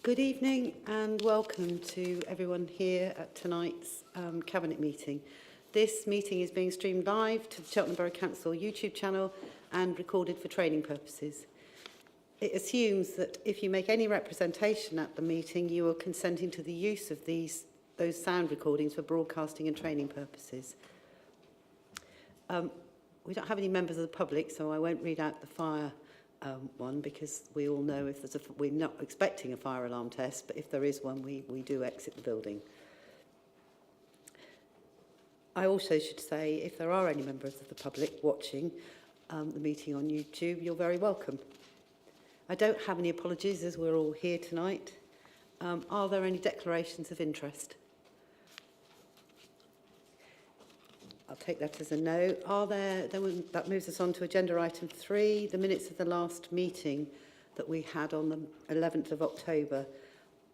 Good evening and welcome to everyone here at tonight's Cabinet meeting. This meeting is being streamed live to the Cheltenham Borough Council YouTube channel and recorded for training purposes. It assumes that if you make any representation at the meeting, you are consenting to the use of those sound recordings for broadcasting and training purposes. We don't have any members of the public, so I won't read out the fire one, because we all know if there's we're not expecting a fire alarm test, but if there is one, we do exit the building. I also should say, if there are any members of the public watching the meeting on YouTube, you're very welcome. I don't have any apologies as we're all here tonight. Are there any declarations of interest? I'll take that as a no. That moves us on to agenda item 3, the minutes of the last meeting that we had on the 11th of October.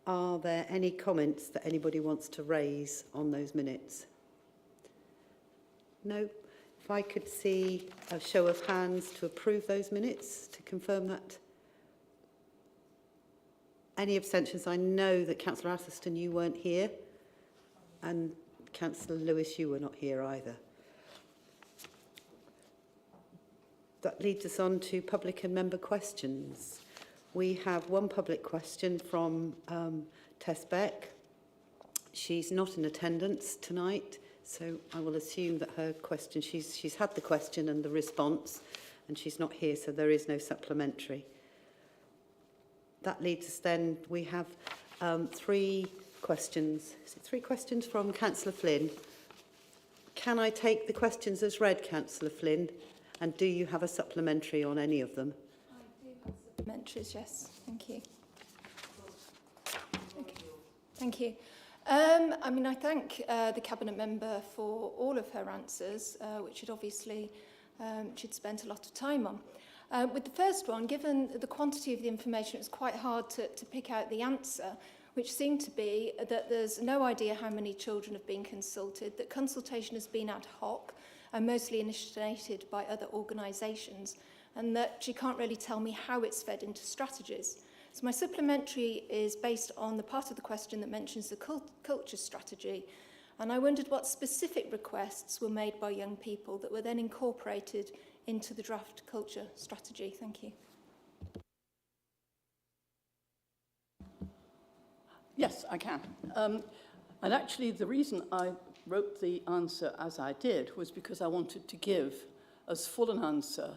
Are there any comments that anybody wants to raise on those minutes? No. If I could see a show of hands to approve those minutes, to confirm that. Any abstentions? I know that Councillor Atherstone, you weren't here, and Councillor Lewis, you were not here either. That leads us on to public and member questions. We have one public question from Tess Beck. She's not in attendance tonight, so I will assume that her question, she's had the question and the response, and she's not here, so there is no supplementary. That leads us then, we have 3 questions. Is it 3 questions from Councillor Flynn? Can I take the questions as read, Councillor Flynn? And do you have a supplementary on any of them? I do have supplementaries, yes. Thank you. Okay. Thank you. I thank the Cabinet member for all of her answers, which she'd spent a lot of time on. With the first one, given the quantity of the information, it's quite hard to pick out the answer, which seemed to be that there's no idea how many children have been consulted, that consultation has been ad hoc and mostly initiated by other organisations, and that she can't really tell me how it's fed into strategies. So my supplementary is based on the part of the question that mentions the culture strategy, and I wondered what specific requests were made by young people that were then incorporated into the draft culture strategy. Thank you. Yes, I can. And actually, the reason I wrote the answer as I did was because I wanted to give as full an answer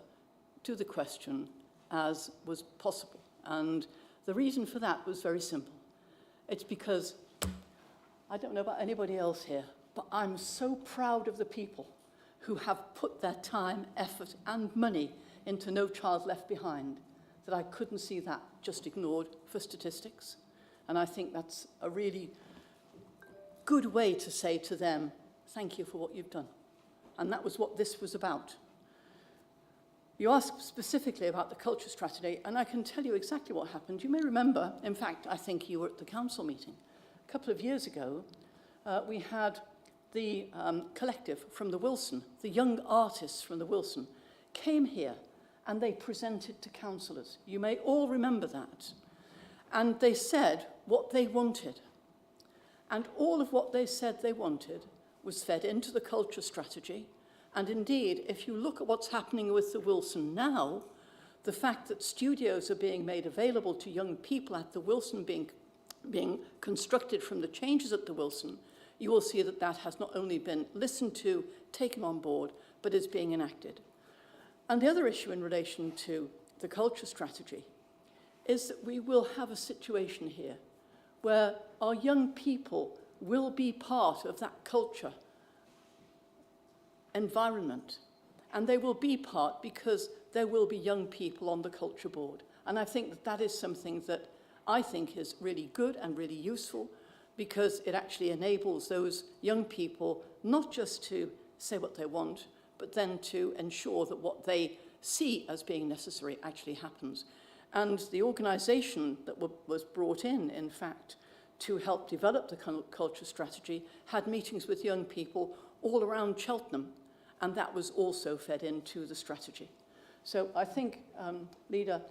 to the question as was possible. And the reason for that was very simple. It's because, I don't know about anybody else here, but I'm so proud of the people who have put their time, effort and money into No Child Left Behind, that I couldn't see that just ignored for statistics. And I think that's a really good way to say to them, thank you for what you've done. And that was what this was about. You asked specifically about the culture strategy, and I can tell you exactly what happened. You may remember, in fact, I think you were at the council meeting. A couple of years ago, we had the collective from the Wilson, the young artists from the Wilson, came here and they presented to councillors. You may all remember that. And they said what they wanted. And all of what they said they wanted was fed into the culture strategy. And indeed, if you look at what's happening with the Wilson now, the fact that studios are being made available to young people at the Wilson being constructed from the changes at the Wilson, you will see that that has not only been listened to, taken on board, but is being enacted. And the other issue in relation to the culture strategy is that we will have a situation here where our young people will be part of that culture environment. And they will be part because there will be young people on the culture board. And I think that that is something that I think is really good and really useful, because it actually enables those young people not just to say what they want, but then to ensure that what they see as being necessary actually happens. And the organisation that was brought in fact, to help develop the culture strategy had meetings with young people all around Cheltenham, and that was also fed into the strategy. So I think, Leader,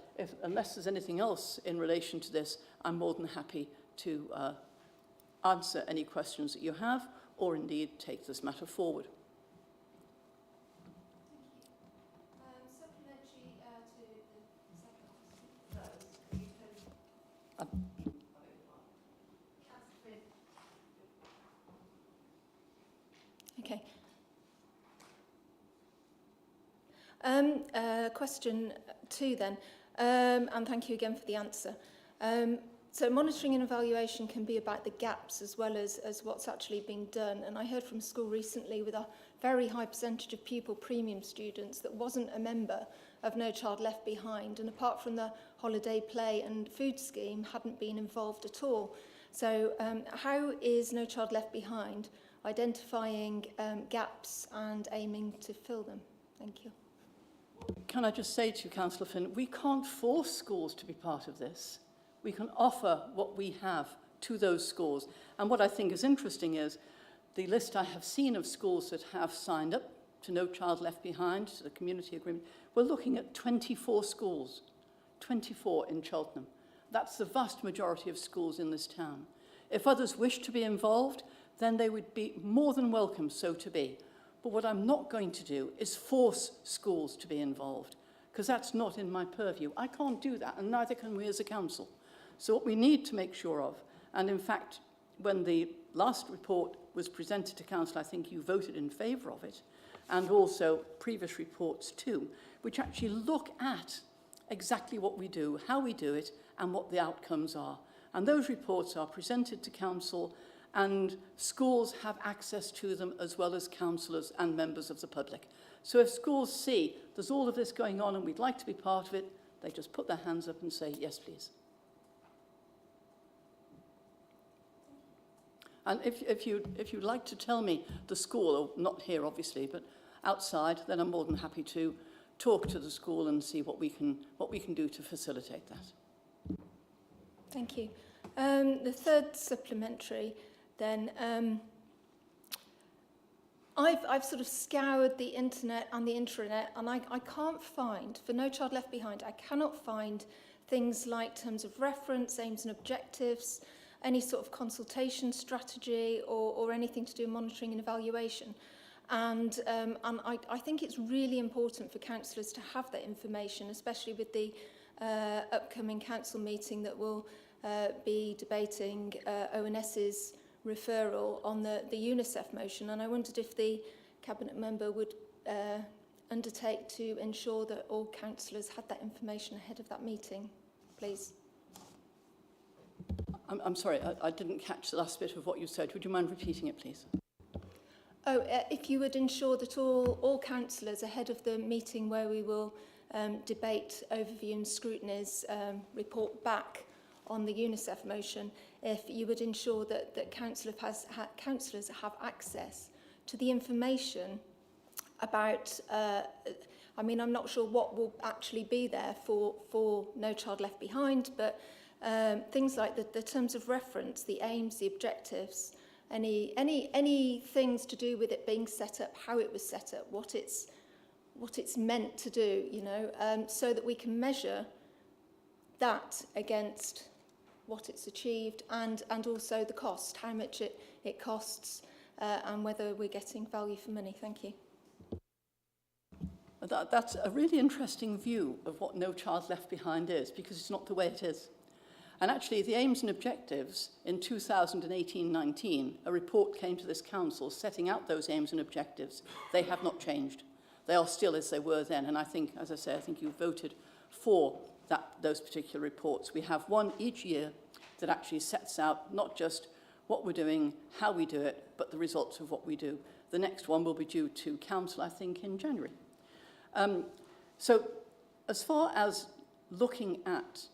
unless there's anything else in relation to this, I'm more than happy to answer any questions that you have, or indeed take this matter forward. Supplementary to the second Okay. Question 2 then, and thank you again for the answer. So monitoring and evaluation can be about the gaps as well as what's actually being done. And I heard from school recently with a very high percentage of pupil premium students that wasn't a member of No Child Left Behind, and apart from the holiday play and food scheme, hadn't been involved at all. So how is No Child Left Behind identifying gaps and aiming to fill them? Thank you. Can I just say to you, Councillor Finn, we can't force schools to be part of this. We can offer what we have to those schools. And what I think is interesting is the list I have seen of schools that have signed up to No Child Left Behind, to the community agreement. We're looking at 24 schools, 24 in Cheltenham. That's the vast majority of schools in this town. If others wish to be involved, then they would be more than welcome so to be. But what I'm not going to do is force schools to be involved, because that's not in my purview. I can't do that, and neither can we as a council. So what we need to make sure of, and in fact, when the last report was presented to council, I think you voted in favour of it, and also previous reports too, which actually look at exactly what we do, how we do it, and what the outcomes are. And those reports are presented to council, and schools have access to them as well as councillors and members of the public. So if schools see there's all of this going on and we'd like to be part of it, they just put their hands up and say, yes, please. And if you'd like to tell me the school, or not here obviously, but outside, then I'm more than happy to talk to the school and see what we can do to facilitate that. Thank you. The third supplementary, then, I've sort of scoured the internet and the intranet, and I can't find, for No Child Left Behind, I cannot find things like terms of reference, aims and objectives, any sort of consultation strategy, or anything to do with monitoring and evaluation. And I think it's really important for councillors to have that information, especially with the upcoming council meeting that will be debating ONS's referral on the UNICEF motion. And I wondered if the Cabinet member would undertake to ensure that all councillors had that information ahead of that meeting, please. I'm sorry, I didn't catch the last bit of what you said. Would you mind repeating it, please? Oh, if you would ensure that all councillors ahead of the meeting where we will debate, overview and scrutinise, report back on the UNICEF motion, if you would ensure that councillors have access to the information about, I mean, I'm not sure what will actually be there for No Child Left Behind, but things like the terms of reference, the aims, the objectives, any things to do with it being set up, how it was set up, what it's meant to do, you know, so that we can measure that against what it's achieved and also the cost, how much it costs, and whether we're getting value for money. Thank you. That's a really interesting view of what No Child Left Behind is, because it's not the way it is. And actually, the aims and objectives in 2018-19, a report came to this council setting out those aims and objectives. They have not changed. They are still as they were then. And I think, as I say, I think you voted for those particular reports. We have one each year that actually sets out not just what we're doing, how we do it, but the results of what we do. The next one will be due to council, I think, in January. So as far as looking at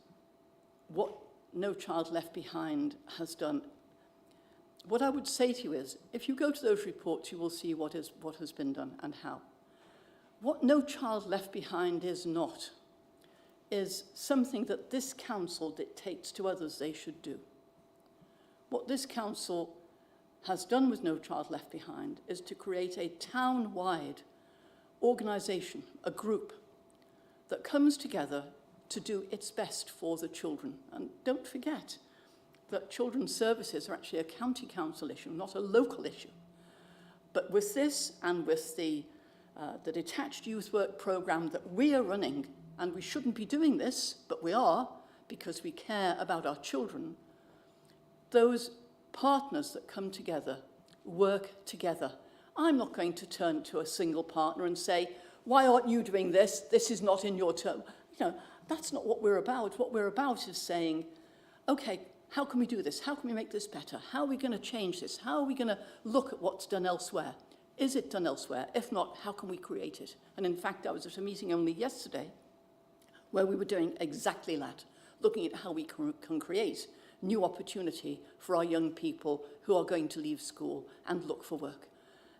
what No Child Left Behind has done, what I would say to you is, if you go to those reports, you will see what has been done and how. What No Child Left Behind is not, is something that this council dictates to others they should do. What this council has done with No Child Left Behind is to create a town-wide organisation, a group, that comes together to do its best for the children. And don't forget that children's services are actually a county council issue, not a local issue. But with this and with the detached youth work programme that we are running, and we shouldn't be doing this, but we are, because we care about our children, those partners that come together work together. I'm not going to turn to a single partner and say, why aren't you doing this? This is not in your term. You know, that's not what we're about. What we're about is saying, okay, how can we do this? How can we make this better? How are we going to change this? How are we going to look at what's done elsewhere? Is it done elsewhere? If not, how can we create it? And in fact, I was at a meeting only yesterday where we were doing exactly that, looking at how we can create new opportunity for our young people who are going to leave school and look for work.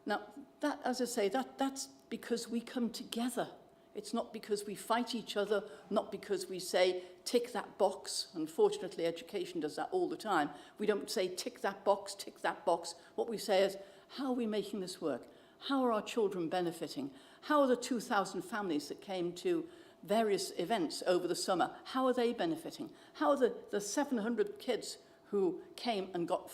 Now, that, as I say, that's because we come together. It's not because we fight each other, not because we say, tick that box. Unfortunately, education does that all the time. We don't say, tick that box, tick that box. What we say is, how are we making this work? How are our children benefiting? How are the 2,000 families that came to various events over the summer, how are they benefiting? How are the 700 kids who came and got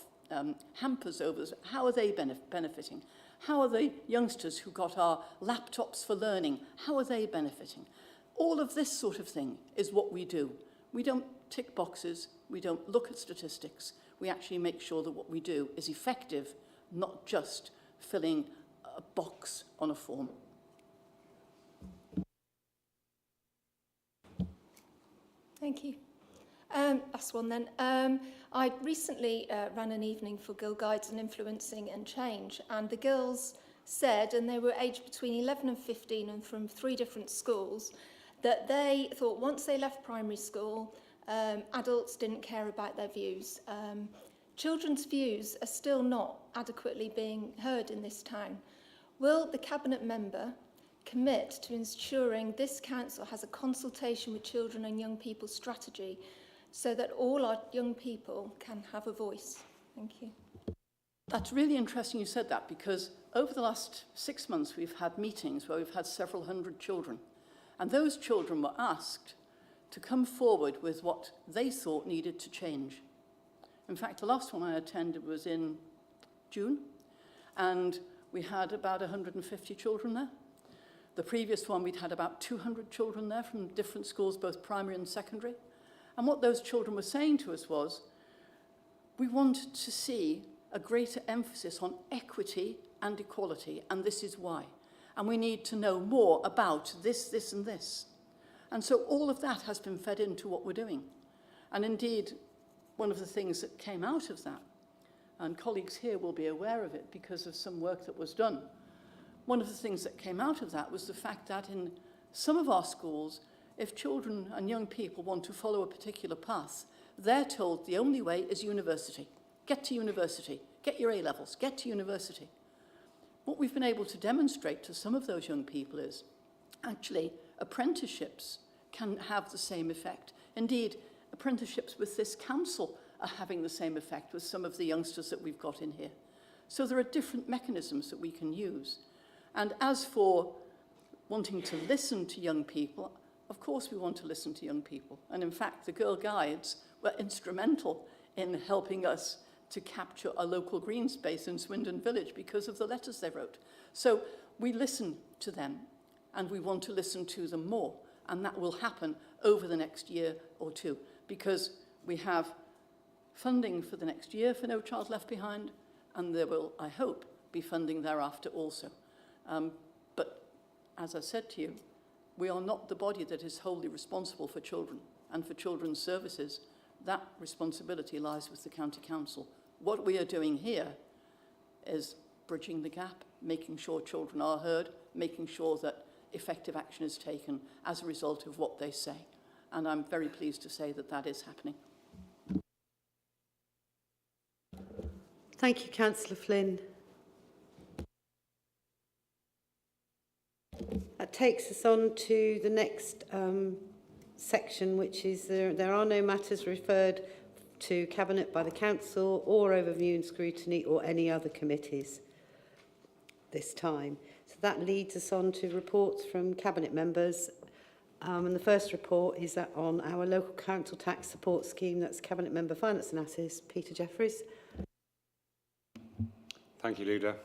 hampers over this, how are they benefiting? How are the youngsters who got our laptops for learning, how are they benefiting? All of this sort of thing is what we do. We don't tick boxes, we don't look at statistics, we actually make sure that what we do is effective, not just filling a box on a form. Thank you. Last one then. I recently ran an evening for Girl Guides on Influencing and Change, and the girls said, and they were aged between 11 and 15 and from 3 different schools, that they thought once they left primary school, adults didn't care about their views. Children's views are still not adequately being heard in this town. Will the Cabinet member commit to ensuring this council has a consultation with children and young people strategy so that all our young people can have a voice? Thank you. That's really interesting you said that, because over the last 6 months we've had meetings where we've had several hundred children, and those children were asked to come forward with what they thought needed to change. In fact, the last one I attended was in June, and we had about 150 children there. The previous one, we'd had about 200 children there from different schools, both primary and secondary. And what those children were saying to us was, we want to see a greater emphasis on equity and equality, and this is why. And we need to know more about this, this, and this. And so all of that has been fed into what we're doing. And indeed, one of the things that came out of that, and colleagues here will be aware of it because of some work that was done, one of the things that came out of that was the fact that in some of our schools, if children and young people want to follow a particular path, they're told the only way is university. Get to university, get your A-levels, get to university. What we've been able to demonstrate to some of those young people is actually apprenticeships can have the same effect. Indeed, apprenticeships with this council are having the same effect with some of the youngsters that we've got in here. So there are different mechanisms that we can use. And as for wanting to listen to young people, of course we want to listen to young people. And in fact, the Girl Guides were instrumental in helping us to capture a local green space in Swindon Village because of the letters they wrote. So we listen to them, and we want to listen to them more. And that will happen over the next year or two, because we have funding for the next year for No Child Left Behind, and there will, I hope, be funding thereafter also. But as I said to you, we are not the body that is wholly responsible for children and for children's services. That responsibility lies with the County Council. What we are doing here is bridging the gap, making sure children are heard, making sure that effective action is taken as a result of what they say. And I'm very pleased to say that that is happening. Thank you, Councillor Flynn. That takes us on to the next section, which is there are no matters referred to Cabinet by the Council or overview and scrutiny or any other committees this time. So that leads us on to reports from Cabinet members. And the first report is that on our local council tax support scheme. That's Cabinet Member Finance and Assets, Peter Jeffries. Thank you, Leader.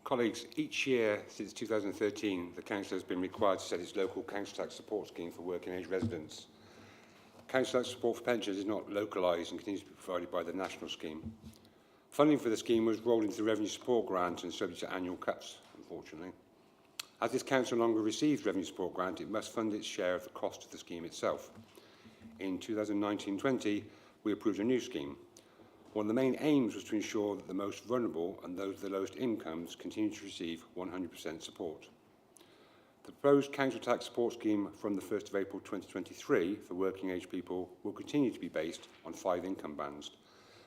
Colleagues, each year since 2013, the Council has been required to set its local council tax support scheme for working age residents. Council tax support for pensions is not localised and continues to be provided by the national scheme. Funding for the scheme was rolled into the revenue support grant and subject to annual cuts, unfortunately. As this council no longer receives revenue support grant, it must fund its share of the cost of the scheme itself. In 2019-20, we approved a new scheme. One of the main aims was to ensure that the most vulnerable and those with the lowest incomes continue to receive 100% support. The proposed council tax support scheme from the 1st of April 2023 for working age people will continue to be based on 5 income bands,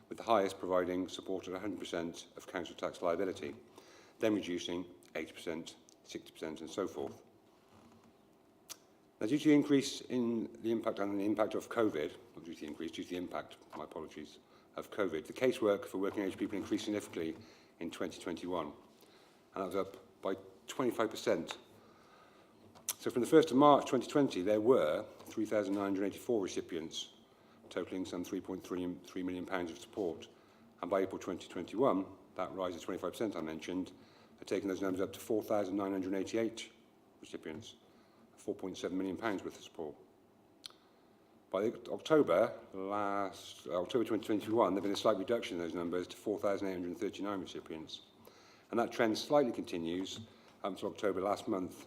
with the highest providing support at 100% of council tax liability, then reducing 80%, 60% and so forth. Now, due to the increase in the impact and the impact of COVID, not due to the increase, due to the impact, my apologies, of COVID, the casework for working age people increased significantly in 2021, and that was up by 25%. So from the 1st of March 2020, there were 3,984 recipients, totalling some £3.3 million of support. And by April 2021, that rise of 25% I mentioned had taken those numbers up to 4,988 recipients, £4.7 million worth of support. By October 2021, there had been a slight reduction in those numbers to 4,839 recipients. And that trend slightly continues up until October last month,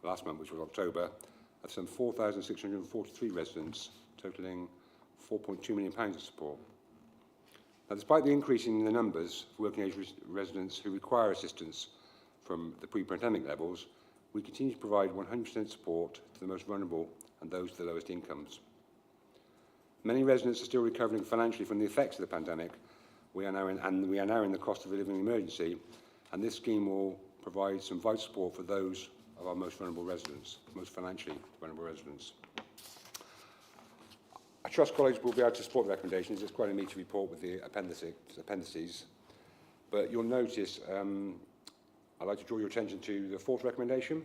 which was October, of some 4,643 residents, totalling £4.2 million of support. Now, despite the increase in the numbers of working age residents who require assistance from the pre-pandemic levels, we continue to provide 100% support to the most vulnerable and those with the lowest incomes. Many residents are still recovering financially from the effects of the pandemic. We are now in the cost of a living emergency, and this scheme will provide some vital support for those of our most vulnerable residents, most financially vulnerable residents. I trust colleagues will be able to support the recommendations. It's quite a meaty report with the appendices, but you'll notice I'd like to draw your attention to the 4th recommendation.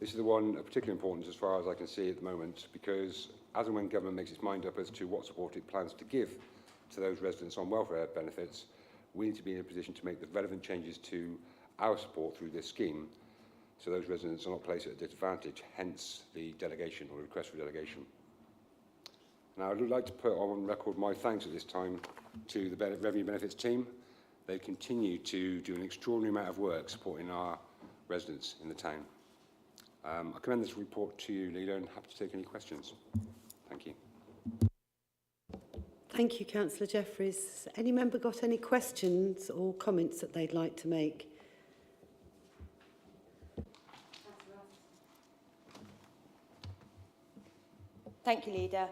This is the one of particular importance as far as I can see at the moment, because as and when government makes its mind up as to what support it plans to give to those residents on welfare benefits, we need to be in a position to make the relevant changes to our support through this scheme, so those residents are not placed at a disadvantage, hence the delegation or request for delegation. Now, I would like to put on record my thanks at this time to the Revenue Benefits team. They continue to do an extraordinary amount of work supporting our residents in the town. I commend this report to you, Leader, and happy to take any questions. Thank you. Thank you, Councillor Jeffries. Any member got any questions or comments that they'd like to make? Thank you, Leader.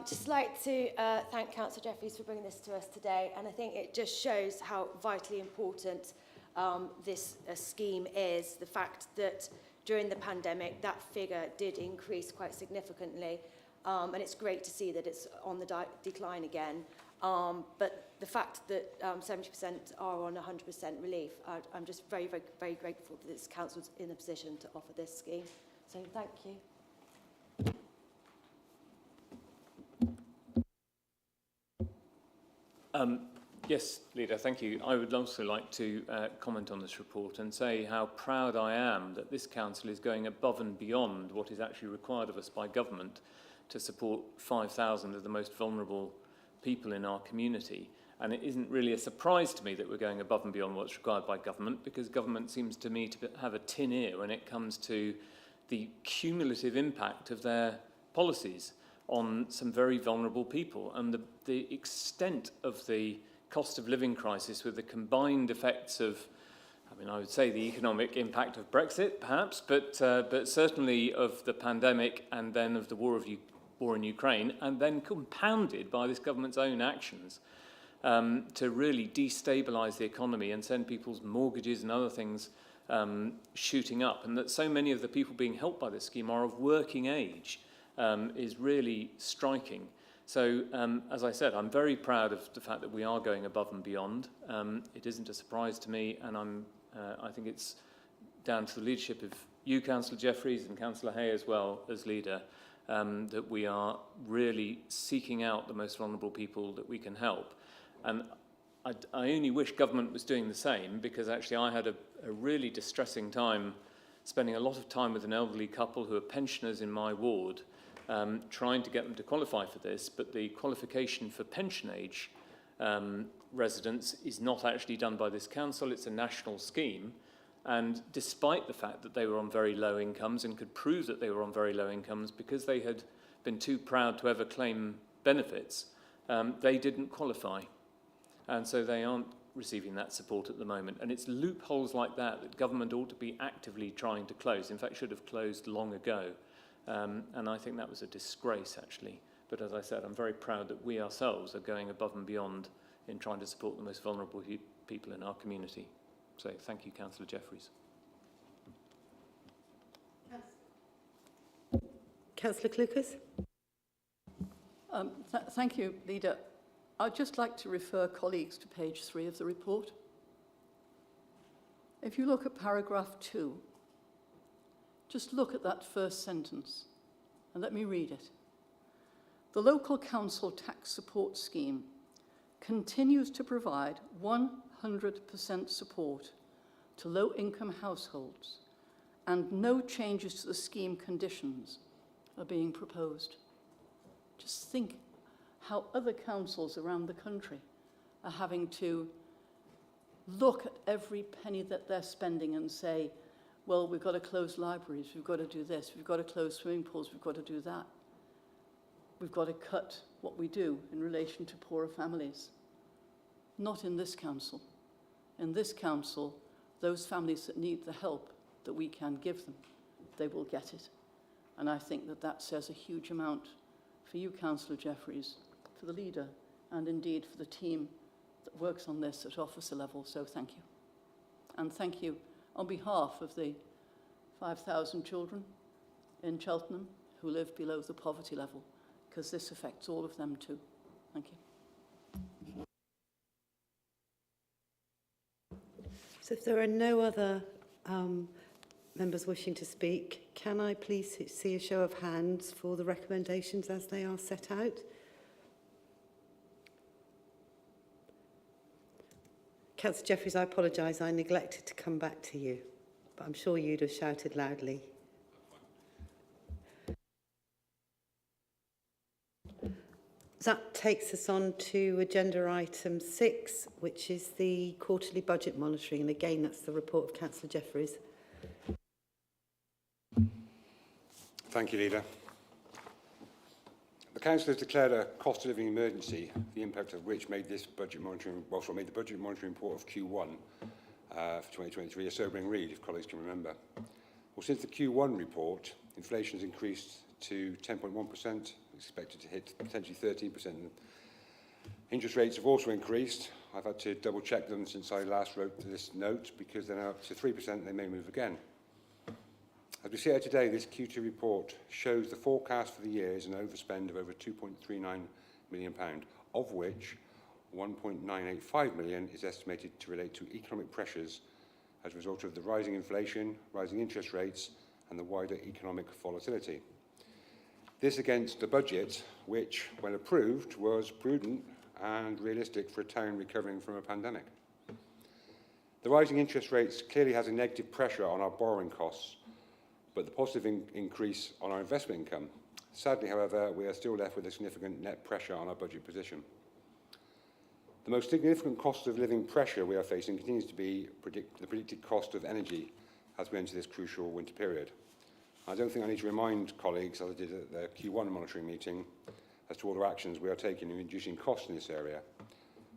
Just like to thank Councillor Jeffries for bringing this to us today, and I think it just shows how vitally important this scheme is. The fact that during the pandemic that figure did increase quite significantly, and it's great to see that it's on the decline again. But the fact that 70% are on 100% relief, I'm just very, very, very grateful that this council's in a position to offer this scheme. So thank you. Yes, Leader, thank you. I would also like to comment on this report and say how proud I am that this council is going above and beyond what is actually required of us by government to support 5,000 of the most vulnerable people in our community. And it isn't really a surprise to me that we're going above and beyond what's required by government, because government seems to me to have a tin ear when it comes to the cumulative impact of their policies on some very vulnerable people, and the extent of the cost of living crisis with the combined effects of, I mean, I would say the economic impact of Brexit, perhaps, but certainly of the pandemic and then of the war in Ukraine, and then compounded by this government's own actions to really destabilise the economy and send people's mortgages and other things shooting up, and that so many of the people being helped by this scheme are of working age is really striking. So, as I said, I'm very proud of the fact that we are going above and beyond. It isn't a surprise to me, and I think it's down to the leadership you, Councillor Jeffreys, and Councillor Hay as well as leader, that we are really seeking out the most vulnerable people that we can help. And I only wish government was doing the same, because actually I had a really distressing time spending a lot of time with an elderly couple who are pensioners in my ward, trying to get them to qualify for this, but the qualification for pension age residents is not actually done by this council. It's a national scheme, and despite the fact that they were on very low incomes and could prove that they were on very low incomes because they had been too proud to ever claim benefits, they didn't qualify, and so they aren't receiving that support at the moment. And it's loopholes like that that government ought to be actively trying to close, in fact should have closed long ago. And I think that was a disgrace, actually. But as I said, I'm very proud that we ourselves are going above and beyond in trying to support the most vulnerable people in our community. So thank you, Councillor Jeffreys. Councillor Clucas? Thank you, Leader. I'd just like to refer colleagues to page 3 of the report. If you look at paragraph 2, just look at that first sentence and let me read it. The local council tax support scheme continues to provide 100% support to low-income households, and no changes to the scheme conditions are being proposed. Just think how other councils around the country are having to look at every penny that they're spending and say, well, we've got to close libraries, we've got to do this, we've got to close swimming pools, we've got to do that. We've got to cut what we do in relation to poorer families. Not in this council. In this council, those families that need the help that we can give them, they will get it. And I think that that says a huge amount for you, Councillor Jeffreys, for the leader, and indeed for the team that works on this at officer level. So thank you. And thank you on behalf of the 5,000 children in Cheltenham who live below the poverty level, because this affects all of them too. Thank you. So if there are no other members wishing to speak, can I please see a show of hands for the recommendations as they are set out? Councillor Jeffreys, I apologise, I neglected to come back to you, but I'm sure you'd have shouted loudly. That takes us on to agenda item 6, which is the quarterly budget monitoring. And again, that's the report of Councillor Jeffreys. Thank you, Leader. The Council has declared a cost of living emergency, the impact of which made this budget monitoring, made the budget monitoring report of Q1 for 2023 a sobering read, if colleagues can remember. Well, since the Q1 report, inflation has increased to 10.1%, expected to hit potentially 13%. Interest rates have also increased. I've had to double check them since I last wrote this note, because they're now up to 3%, they may move again. As we see here today, this Q2 report shows the forecast for the year is an overspend of over £2.39 million, of which £1.985 million is estimated to relate to economic pressures as a result of the rising inflation, rising interest rates, and the wider economic volatility. This against the budget, which, when approved, was prudent and realistic for a town recovering from a pandemic. The rising interest rates clearly has a negative pressure on our borrowing costs, but the positive increase on our investment income. Sadly, however, we are still left with a significant net pressure on our budget position. The most significant cost of living pressure we are facing continues to be the predicted cost of energy as we enter this crucial winter period. I don't think I need to remind colleagues, as I did at the Q1 monitoring meeting, as to all the actions we are taking in reducing costs in this area.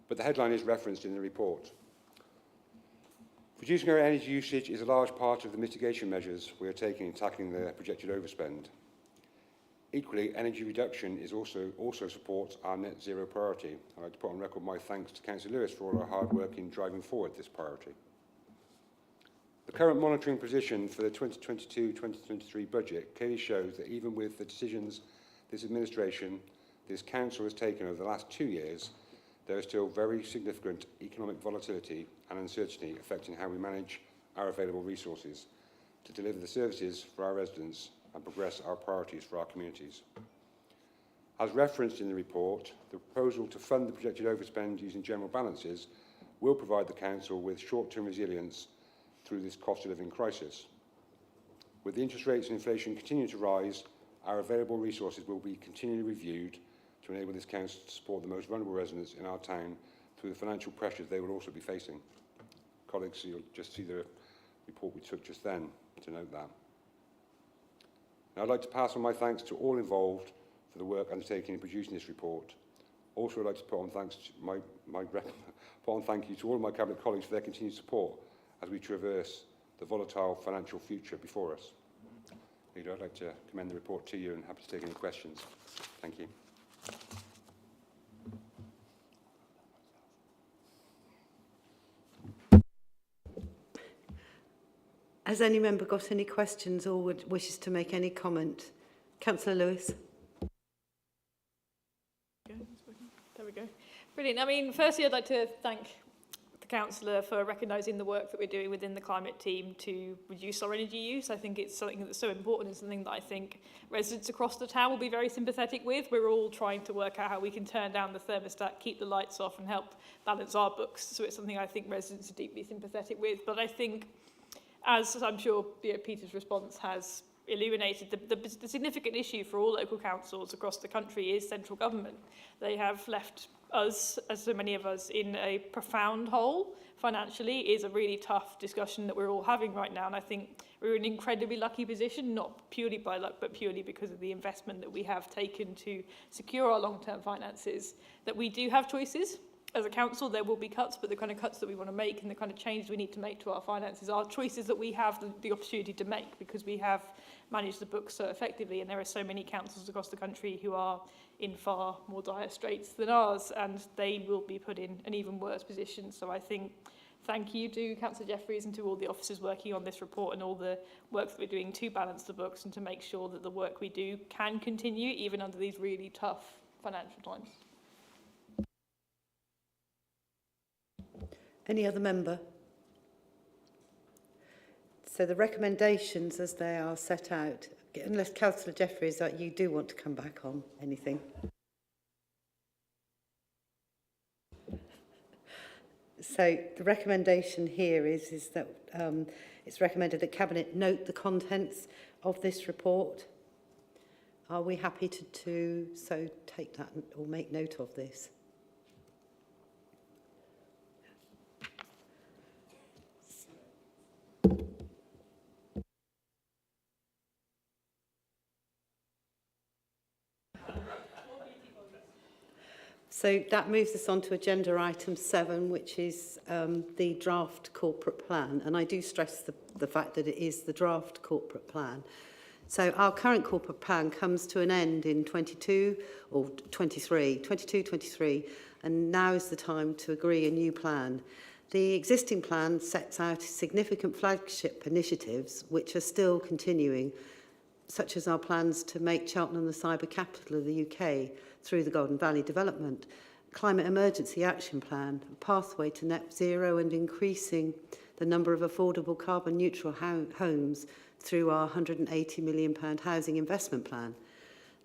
But the headline is referenced in the report. Reducing our energy usage is a large part of the mitigation measures we are taking in tackling the projected overspend. Equally, energy reduction is also supports our net zero priority. I'd like to put on record my thanks to Councillor Lewis for all her hard work in driving forward this priority. The current monitoring position for the 2022-2023 budget clearly shows that even with the decisions this administration, this council has taken over the last 2 years, there is still very significant economic volatility and uncertainty affecting how we manage our available resources. to deliver the services for our residents and progress our priorities for our communities. As referenced in the report, the proposal to fund the projected overspend using general balances will provide the Council with short-term resilience through this cost of living crisis. With the interest rates and inflation continuing to rise, our available resources will be continually reviewed to enable this Council to support the most vulnerable residents in our town through the financial pressures they will also be facing. Colleagues, you'll just see the report we took just then to note that. Now, I'd like to pass on my thanks to all involved for the work undertaken in producing this report. Also, I'd like to put on thank you to all of my Cabinet colleagues for their continued support as we traverse the volatile financial future before us. Leader, I'd like to commend the report to you and happy to take any questions. Thank you. Has any member got any questions or wishes to make any comment? Councillor Lewis. There we go. Brilliant. I mean, firstly, I'd like to thank the councillor for recognising the work that we're doing within the climate team to reduce our energy use. I think it's something that's so important and something that I think residents across the town will be very sympathetic with. We're all trying to work out how we can turn down the thermostat, keep the lights off and help balance our books. So it's something I think residents are deeply sympathetic with. But I think, as I'm sure Peter's response has illuminated, the significant issue for all local councils across the country is central government. They have left us, as so many of us, in a profound hole financially. It is a really tough discussion that we're all having right now, and I think we're in an incredibly lucky position, not purely by luck, but purely because of the investment that we have taken to secure our long-term finances, that we do have choices. As a council, there will be cuts, but the kind of cuts that we want to make and the kind of change we need to make to our finances are choices that we have the opportunity to make because we have managed the books so effectively, and there are so many councils across the country who are in far more dire straits than ours, and they will be put in an even worse position. So I think thank you to Councillor Jeffries and to all the officers working on this report and all the work that we're doing to balance the books and to make sure that the work we do can continue even under these really tough financial times. Any other member? So the recommendations as they are set out, unless Councillor Jeffries, that you do want to come back on anything. So the recommendation here is that it's recommended that Cabinet note the contents of this report. Are we happy to so take that or make note of this? So that moves us on to agenda item 7, which is the draft corporate plan. And I do stress the fact that it is the draft corporate plan. So our current corporate plan comes to an end in 22, 23, and now is the time to agree a new plan. The existing plan sets out significant flagship initiatives which are still continuing, such as our plans to make Cheltenham the cyber capital of the UK through the Golden Valley development, climate emergency action plan, a pathway to net zero and increasing the number of affordable carbon neutral homes through our £180 million housing investment plan.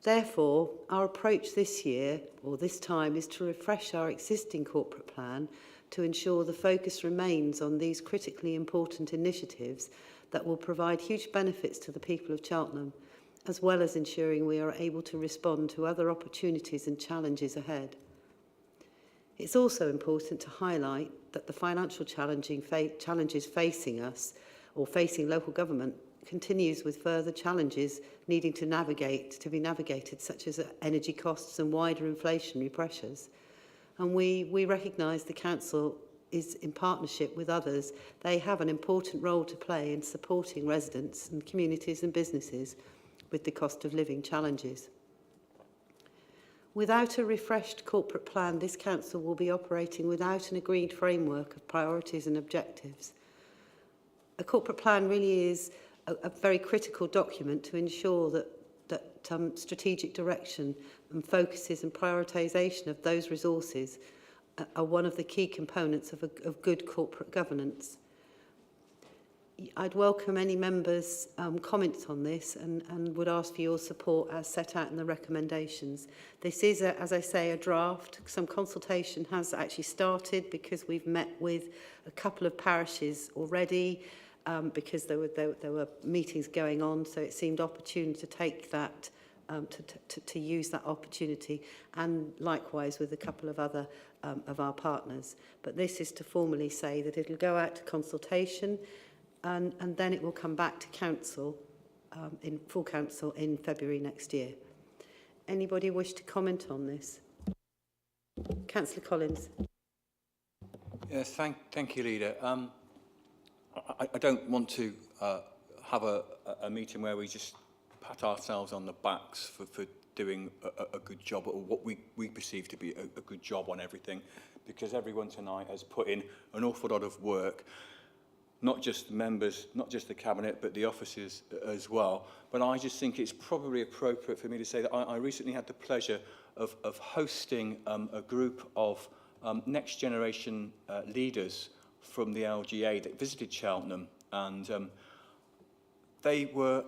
Therefore, our approach this year, or this time, is to refresh our existing corporate plan to ensure the focus remains on these critically important initiatives that will provide huge benefits to the people of Cheltenham, as well as ensuring we are able to respond to other opportunities and challenges ahead. It's also important to highlight that the financial challenges facing us, or facing local government, continues with further challenges needing to be navigated, such as energy costs and wider inflationary pressures. And we recognise the Council is in partnership with others. They have an important role to play in supporting residents and communities and businesses with the cost of living challenges. Without a refreshed corporate plan, this Council will be operating without an agreed framework of priorities and objectives. A corporate plan really is a very critical document to ensure that strategic direction and focuses and prioritisation of those resources are one of the key components of good corporate governance. I'd welcome any members' comments on this and would ask for your support as set out in the recommendations. This is, as I say, a draft. Some consultation has actually started because we've met with a couple of parishes already because there were meetings going on, so it seemed opportune to take that, to use that opportunity, and likewise with a couple of other of our partners. But this is to formally say that it'll go out to consultation, and then it will come back to council, in full council in February next year. Anybody wish to comment on this? Councillor Collins. Yes, thank you, Leader. I don't want to have a meeting where we just pat ourselves on the backs for doing a good job, or what we perceive to be a good job on everything, because everyone tonight has put in an awful lot of work. Not just members, not just the Cabinet, but the officers as well. But I just think it's probably appropriate for me to say that I recently had the pleasure of hosting a group of next generation leaders from the LGA that visited Cheltenham. And they were,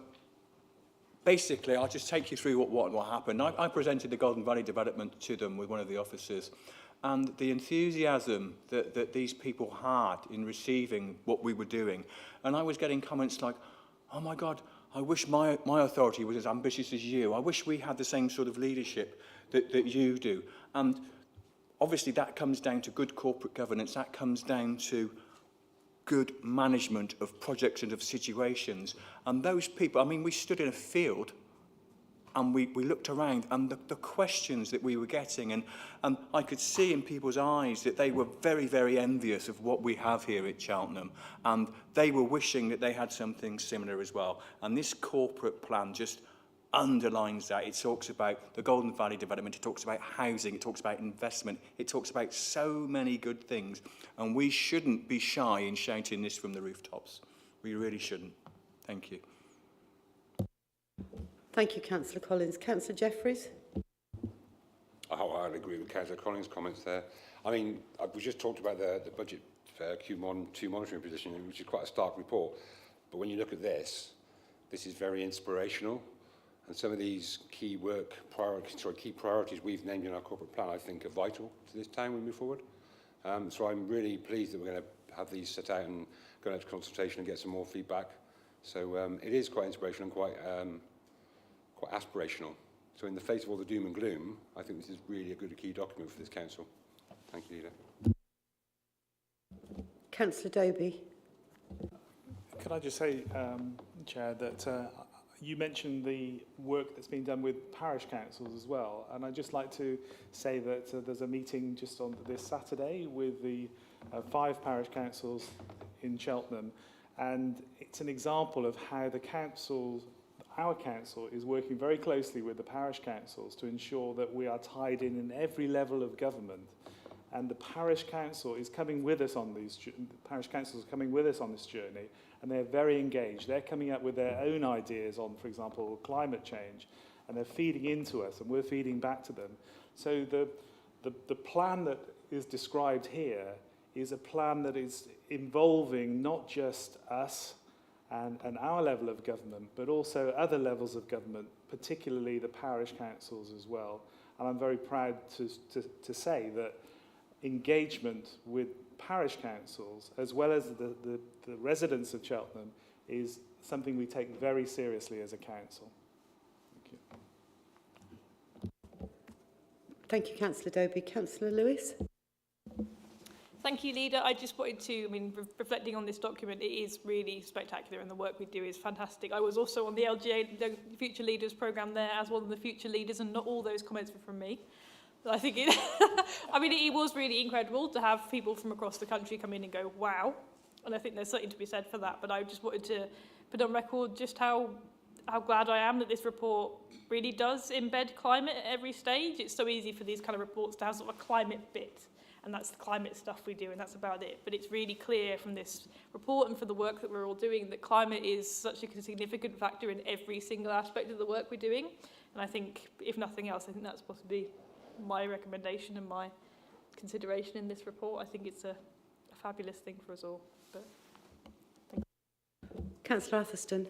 basically, I'll just take you through what happened. I presented the Golden Valley development to them with one of the officers. And the enthusiasm that these people had in receiving what we were doing. And I was getting comments like, oh my God, I wish my authority was as ambitious as you. I wish we had the same sort of leadership that you do. And obviously that comes down to good corporate governance. That comes down to good management of projects and of situations. And those people, I mean, we stood in a field and we looked around, and the questions that we were getting, and I could see in people's eyes that they were very, very envious of what we have here at Cheltenham, and they were wishing that they had something similar as well. And this corporate plan just underlines that. It talks about the Golden Valley development, it talks about housing, it talks about investment, it talks about so many good things, and we shouldn't be shy in shouting this from the rooftops. We really shouldn't. Thank you. Thank you, Councillor Collins. Councillor Jeffries. Oh, I'd agree with Councillor Collins' comments there. I mean, we just talked about the budget Q2 monitoring position, which is quite a stark report. But when you look at this is very inspirational. And some of these key priorities we've named in our corporate plan, I think, are vital to this town when we move forward. So I'm really pleased that we're going to have these set out and go out to consultation and get some more feedback. So it is quite inspirational and quite aspirational. So in the face of all the doom and gloom, I think this is really a good key document for this council. Thank you, Leader. Councillor Doby. Could I just say, Chair, that you mentioned the work that's been done with parish councils as well, and I'd just like to say that there's a meeting just on this Saturday with the 5 parish councils in Cheltenham, and it's an example of how the our council is working very closely with the parish councils to ensure that we are tied in every level of government. And the parish council is coming with us on these. Parish councils are coming with us on this journey, and they're very engaged. They're coming up with their own ideas on, for example, climate change, and they're feeding into us, and we're feeding back to them. So the plan that is described here is a plan that is involving not just us and our level of government, but also other levels of government, particularly the parish councils as well. And I'm very proud to say that engagement with parish councils, as well as the residents of Cheltenham, is something we take very seriously as a council. Thank you. Thank you, Councillor Doby. Councillor Lewis. Thank you, Leader. I just wanted to, reflecting on this document, it is really spectacular and the work we do is fantastic. I was also on the LGA, the Future Leaders programme there as one of the future leaders, and not all those comments were from me. I think it, it was really incredible to have people from across the country come in and go, wow. And I think there's something to be said for that. But I just wanted to put on record just how glad I am that this report really does embed climate at every stage. It's so easy for these kind of reports to have sort of a climate bit. And that's the climate stuff we do, and that's about it. But it's really clear from this report and for the work that we're all doing that climate is such a significant factor in every single aspect of the work we're doing. And I think, if nothing else, I think that's possibly my recommendation and my consideration in this report. I think it's a fabulous thing for us all. But thank you. Councillor Atherstone.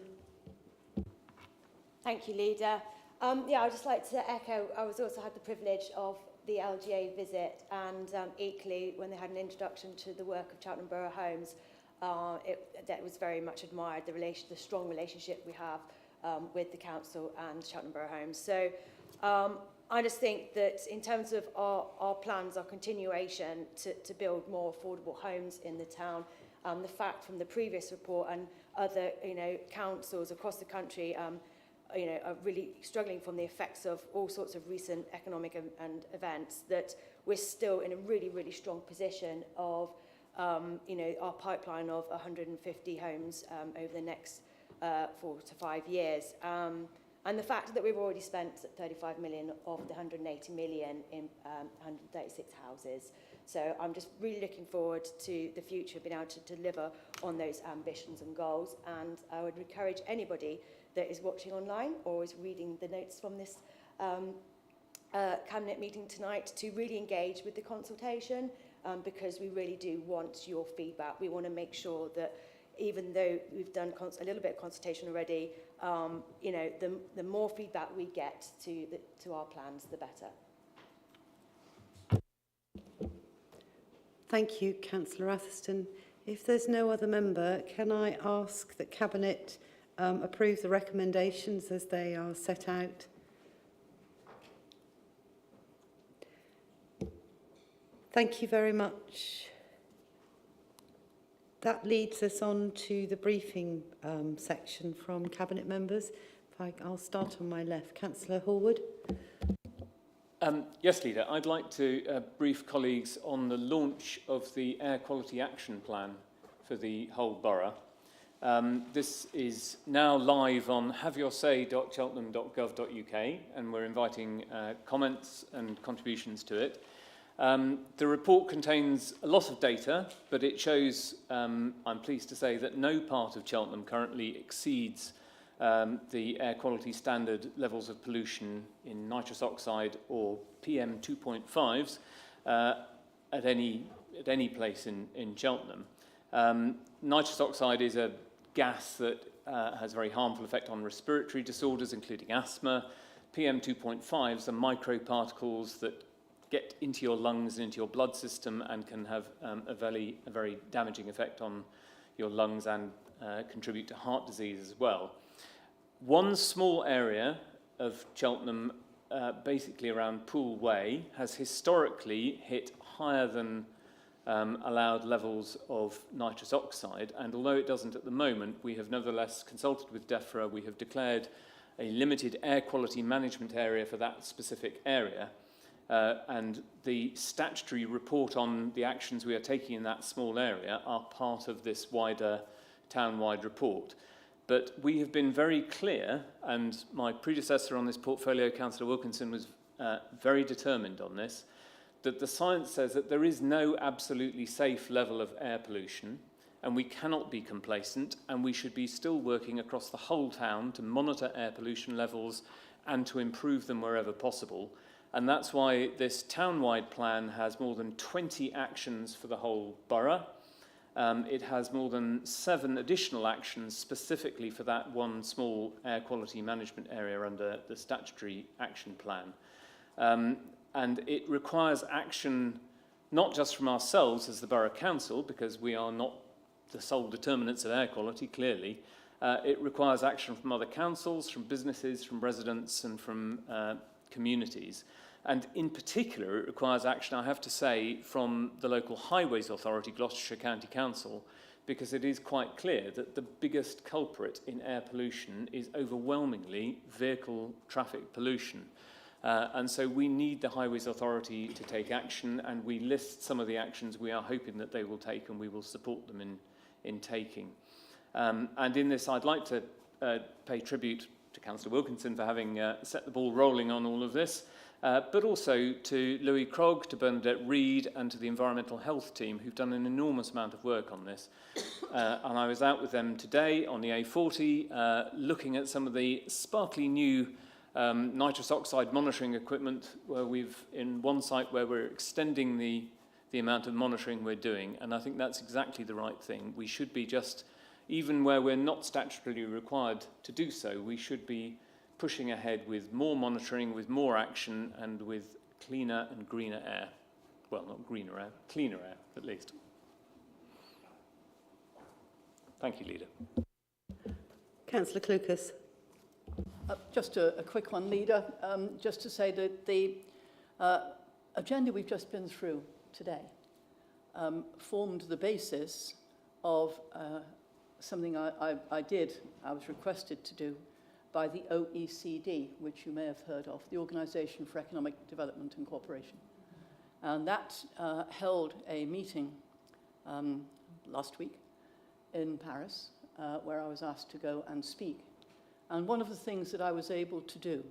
Thank you, Leader. I'd just like to echo, I was also had the privilege of the LGA visit, and equally when they had an introduction to the work of Cheltenham Borough Homes, that was very much admired, the strong relationship we have with the council and Cheltenham Borough Homes. So I just think that in terms of our plans, our continuation to build more affordable homes in the town, the fact from the previous report and other councils across the country are really struggling from the effects of all sorts of recent economic and events, that we're still in a really, really strong position of, our pipeline of 150 homes over the next 4 to 5 years. And the fact that we've already spent 35 million of the 180 million in 136 houses. So I'm just really looking forward to the future, being able to deliver on those ambitions and goals. And I would encourage anybody that is watching online or is reading the notes from this Cabinet meeting tonight to really engage with the consultation, because we really do want your feedback. We want to make sure that even though we've done a little bit of consultation already, the more feedback we get to our plans, the better. Thank you, Councillor Atherstone. If there's no other member, can I ask that Cabinet approve the recommendations as they are set out? Thank you very much. That leads us on to the briefing section from Cabinet members. I'll start on my left. Councillor Hallwood. Yes, Leader. I'd like to brief colleagues on the launch of the Air Quality Action Plan for the whole borough. This is now live on haveyoursay.cheltenham.gov.uk, and we're inviting comments and contributions to it. The report contains a lot of data, but it shows, I'm pleased to say, that no part of Cheltenham currently exceeds the air quality standard levels of pollution in nitrous oxide or PM 2.5s at any place in Cheltenham. Nitrous oxide is a gas that has a very harmful effect on respiratory disorders, including asthma. PM 2.5s are microparticles that get into your lungs and into your blood system and can have a very damaging effect on your lungs and contribute to heart disease as well. One small area of Cheltenham, basically around Poole Way, has historically hit higher than allowed levels of nitrous oxide, and although it doesn't at the moment, we have nevertheless consulted with DEFRA. We have declared a limited air quality management area for that specific area, and the statutory report on the actions we are taking in that small area are part of this wider town-wide report. But we have been very clear, and my predecessor on this portfolio, Councillor Wilkinson, was very determined on this, that the science says that there is no absolutely safe level of air pollution, and we cannot be complacent, and we should be still working across the whole town to monitor air pollution levels and to improve them wherever possible. And that's why this town-wide plan has more than 20 actions for the whole borough. It has more than 7 additional actions specifically for that one small air quality management area under the statutory action plan. And it requires action not just from ourselves as the Borough Council, because we are not the sole determinants of air quality, clearly. It requires action from other councils, from businesses, from residents and from communities. And in particular, it requires action, I have to say, from the local Highways Authority, Gloucestershire County Council, because it is quite clear that the biggest culprit in air pollution is overwhelmingly vehicle traffic pollution. And so we need the Highways Authority to take action, and we list some of the actions we are hoping that they will take, and we will support them in taking. And in this, I'd like to pay tribute to Councillor Wilkinson for having set the ball rolling on all of this, but also to Louis Krogh, to Bernadette Reid, and to the environmental health team, who've done an enormous amount of work on this. And I was out with them today on the A40, looking at some of the sparkly new nitrous oxide monitoring equipment, where we've, in one site where we're extending the amount of monitoring we're doing, and I think that's exactly the right thing. We should be just even where we're not statutorily required to do so, we should be pushing ahead with more monitoring, with more action, and with cleaner and greener air. Well, not greener air, cleaner air, at least. Thank you, Leader. Councillor Clucas. Just a quick one, Leader. Just to say that the agenda we've just been through today formed the basis of something I was requested to do by the OECD, which you may have heard of, the Organisation for Economic Development and Cooperation. And that held a meeting last week in Paris, where I was asked to go and speak. And one of the things that I was able to do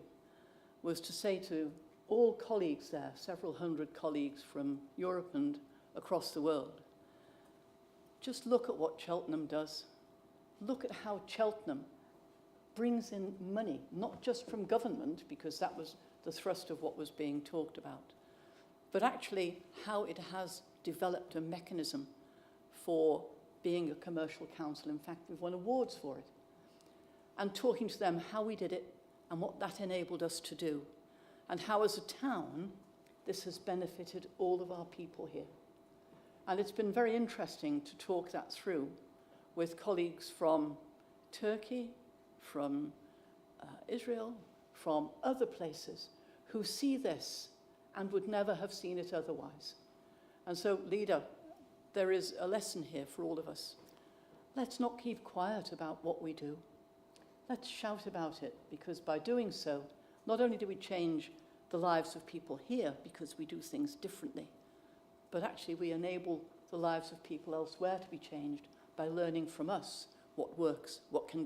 was to say to all colleagues there, several hundred colleagues from Europe and across the world, just look at what Cheltenham does. Look at how Cheltenham brings in money, not just from government, because that was the thrust of what was being talked about, but actually how it has developed a mechanism for being a commercial council. In fact, we've won awards for it. And talking to them how we did it and what that enabled us to do, and how as a town this has benefited all of our people here. And it's been very interesting to talk that through with colleagues from Turkey, from Israel, from other places who see this and would never have seen it otherwise. And so, Leader, there is a lesson here for all of us. Let's not keep quiet about what we do. Let's shout about it, because by doing so, not only do we change the lives of people here because we do things differently, but actually we enable the lives of people elsewhere to be changed by learning from us what works, what can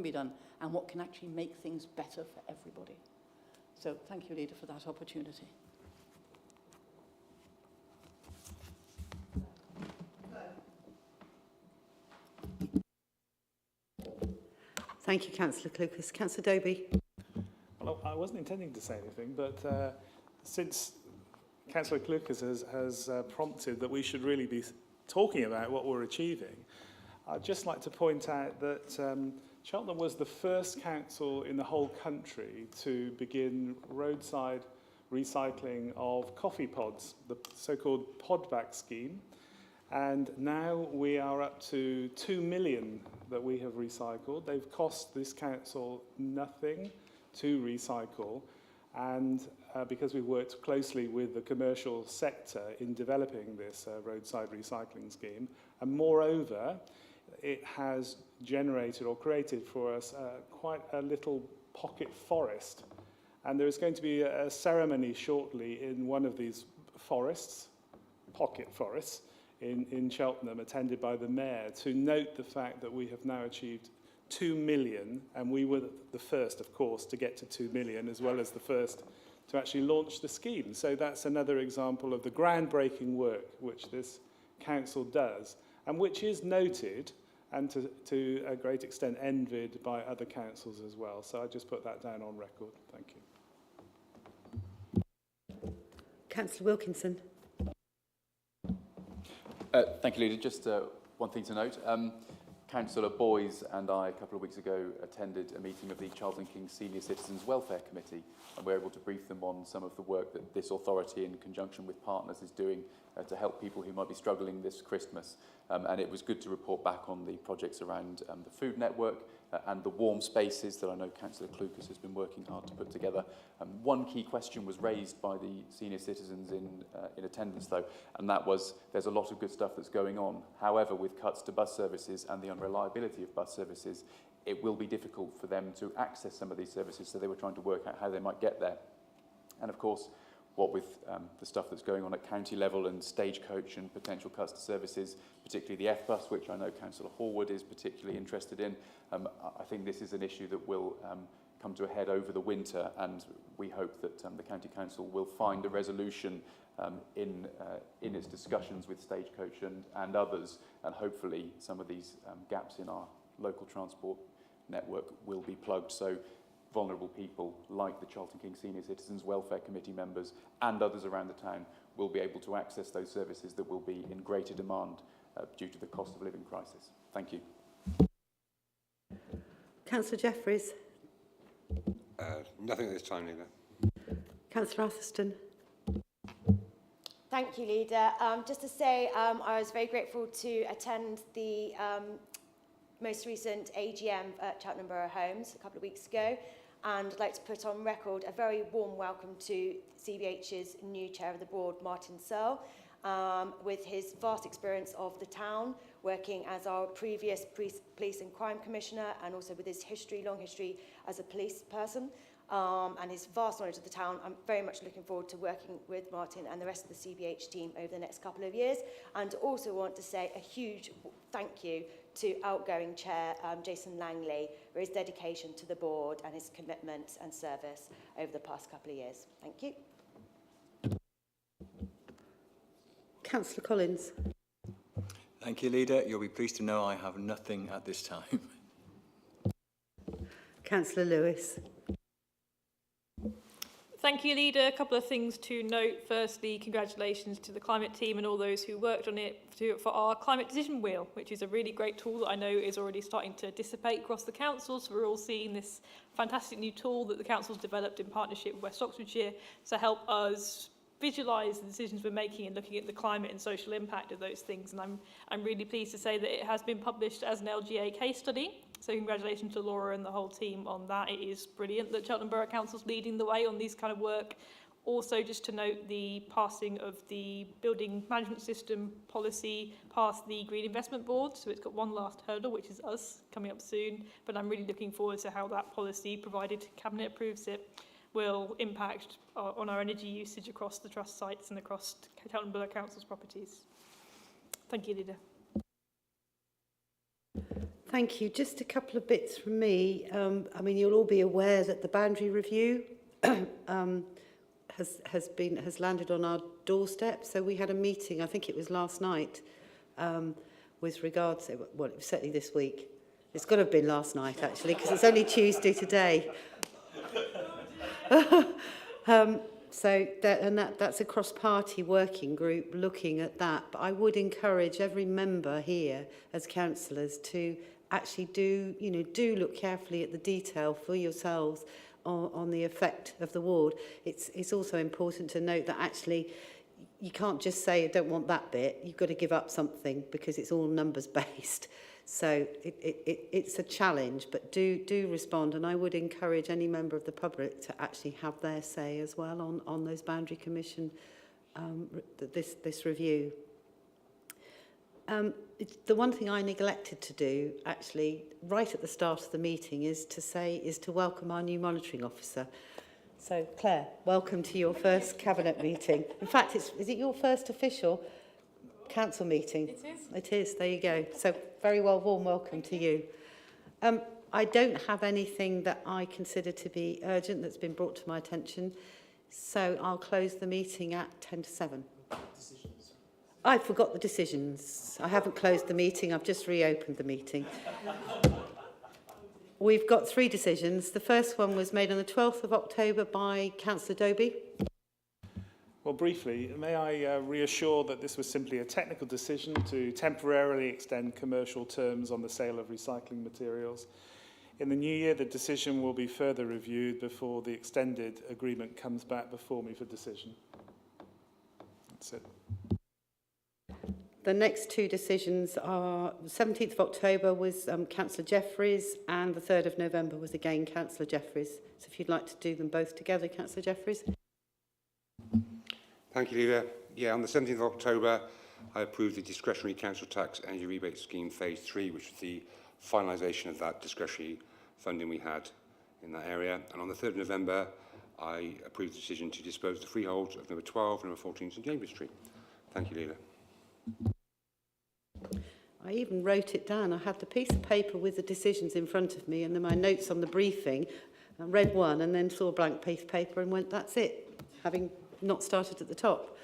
be done, and what can actually make things better for everybody. So thank you, Leader, for that opportunity. Thank you, Councillor Clucas. Councillor Doby. Well, I wasn't intending to say anything, but since Councillor Clucas has prompted that we should really be talking about what we're achieving, I'd just like to point out that Cheltenham was the first council in the whole country to begin roadside recycling of coffee pods, the so-called pod-back scheme. And now we are up to 2 million that we have recycled. They've cost this council nothing to recycle. And because we've worked closely with the commercial sector in developing this roadside recycling scheme, and moreover, it has generated or created for us quite a little pocket forest. And there is going to be a ceremony shortly in one of these forests, pocket forests, in Cheltenham, attended by the Mayor, to note the fact that we have now achieved 2 million, and we were the first, of course, to get to 2 million, as well as the first to actually launch the scheme. So that's another example of the groundbreaking work which this council does, and which is noted and to a great extent envied by other councils as well. So I just put that down on record. Thank you. Councillor Wilkinson. Thank you, Leader. Just one thing to note. Councillor Boys and I, a couple of weeks ago, attended a meeting of the Charles & King Senior Citizens Welfare Committee, and we were able to brief them on some of the work that this authority, in conjunction with partners, is doing to help people who might be struggling this Christmas. And it was good to report back on the projects around the food network and the warm spaces that I know Councillor Clucas has been working hard to put together. One key question was raised by the senior citizens in attendance, though, and that was there's a lot of good stuff that's going on. However, with cuts to bus services and the unreliability of bus services, it will be difficult for them to access some of these services, so they were trying to work out how they might get there. And of course, what with the stuff that's going on at county level and Stagecoach and potential cuts to services, particularly the F-bus, which I know Councillor Horwood is particularly interested in, I think this is an issue that will come to a head over the winter, and we hope that the County Council will find a resolution in its discussions with Stagecoach and others, and hopefully some of these gaps in our local transport network will be plugged, so vulnerable people like the Charles & King Senior Citizens Welfare Committee members and others around the town will be able to access those services that will be in greater demand due to the cost of living crisis. Thank you. Councillor Jeffries. Nothing at this time, Leader. Councillor Atherstone. Thank you, Leader. Just to say, I was very grateful to attend the most recent AGM at Cheltenham Borough Homes a couple of weeks ago, and I'd like to put on record a very warm welcome to CBH's new chair of the board, Martin Cllr, with his vast experience of the town, working as our previous police and crime commissioner, and also with his long history as a police person, and his vast knowledge of the town. I'm very much looking forward to working with Martin and the rest of the CBH team over the next couple of years, and also want to say a huge thank you to outgoing chair Jason Langley for his dedication to the board and his commitment and service over the past couple of years. Thank you. Councillor Collins. Thank you, Leader. You'll be pleased to know I have nothing at this time. Councillor Lewis. Thank you, Leader. A couple of things to note. Firstly, congratulations to the climate team and all those who worked on it for our climate decision wheel, which is a really great tool that I know is already starting to dissipate across the councils. So we're all seeing this fantastic new tool that the council's developed in partnership with West Oxfordshire to help us visualise the decisions we're making and looking at the climate and social impact of those things. And I'm really pleased to say that it has been published as an LGA case study. So congratulations to Laura and the whole team on that. It is brilliant that Cheltenham Borough Council's leading the way on these kind of work. Also, just to note the passing of the building management system policy past the Green Investment Board. So it's got one last hurdle, which is us, coming up soon. But I'm really looking forward to how that policy, provided Cabinet approves it, will impact on our energy usage across the trust sites and across Cheltenham Borough Council's properties. Thank you, Leader. Thank you. Just a couple of bits from me. I mean, you'll all be aware that the boundary review has landed on our doorstep. So we had a meeting, I think it was last night, with regards to, well, it was certainly this week. It's got to have been last night, actually, because it's only Tuesday today. That's a cross-party working group looking at that. But I would encourage every member here as councillors to actually do look carefully at the detail for yourselves on the effect of the ward. It's also important to note that actually you can't just say I don't want that bit. You've got to give up something because it's all numbers based. So it's a challenge, but do respond, and I would encourage any member of the public to actually have their say as well on those boundary commission this review. The one thing I neglected to do actually right at the start of the meeting is to welcome our new monitoring officer. So Claire, welcome to your first cabinet meeting. In fact, is it your first official council meeting? It is. It is, there you go. So very warm welcome to you. I don't have anything that I consider to be urgent that's been brought to my attention, so I'll close the meeting at 10 to 7. Decisions. I forgot the decisions. I haven't closed the meeting, I've just reopened the meeting. We've got 3 decisions. The first one was made on the 12th of October by Councillor Doby. Well, briefly, may I reassure that this was simply a technical decision to temporarily extend commercial terms on the sale of recycling materials. In the new year, the decision will be further reviewed before the extended agreement comes back before me for decision. That's it. The next 2 decisions are the 17th of October was Councillor Jeffries, and the 3rd of November was again Councillor Jeffries. So if you'd like to do them both together, Councillor Jeffries. Thank you, Leader. Yeah, on the 17th of October, I approved the discretionary council tax energy rebate scheme phase 3, which was the finalisation of that discretionary funding we had in that area. And on the 3rd of November, I approved the decision to dispose of the freeholds of number 12 and number 14 St James Street. Thank you, Leader. I even wrote it down. I had the piece of paper with the decisions in front of me and then my notes on the briefing. I read one and then saw a blank piece of paper and went, that's it, having not started at the top.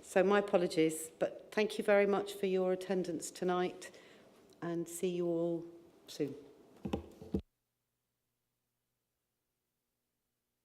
So my apologies, but thank you very much for your attendance tonight and see you all soon.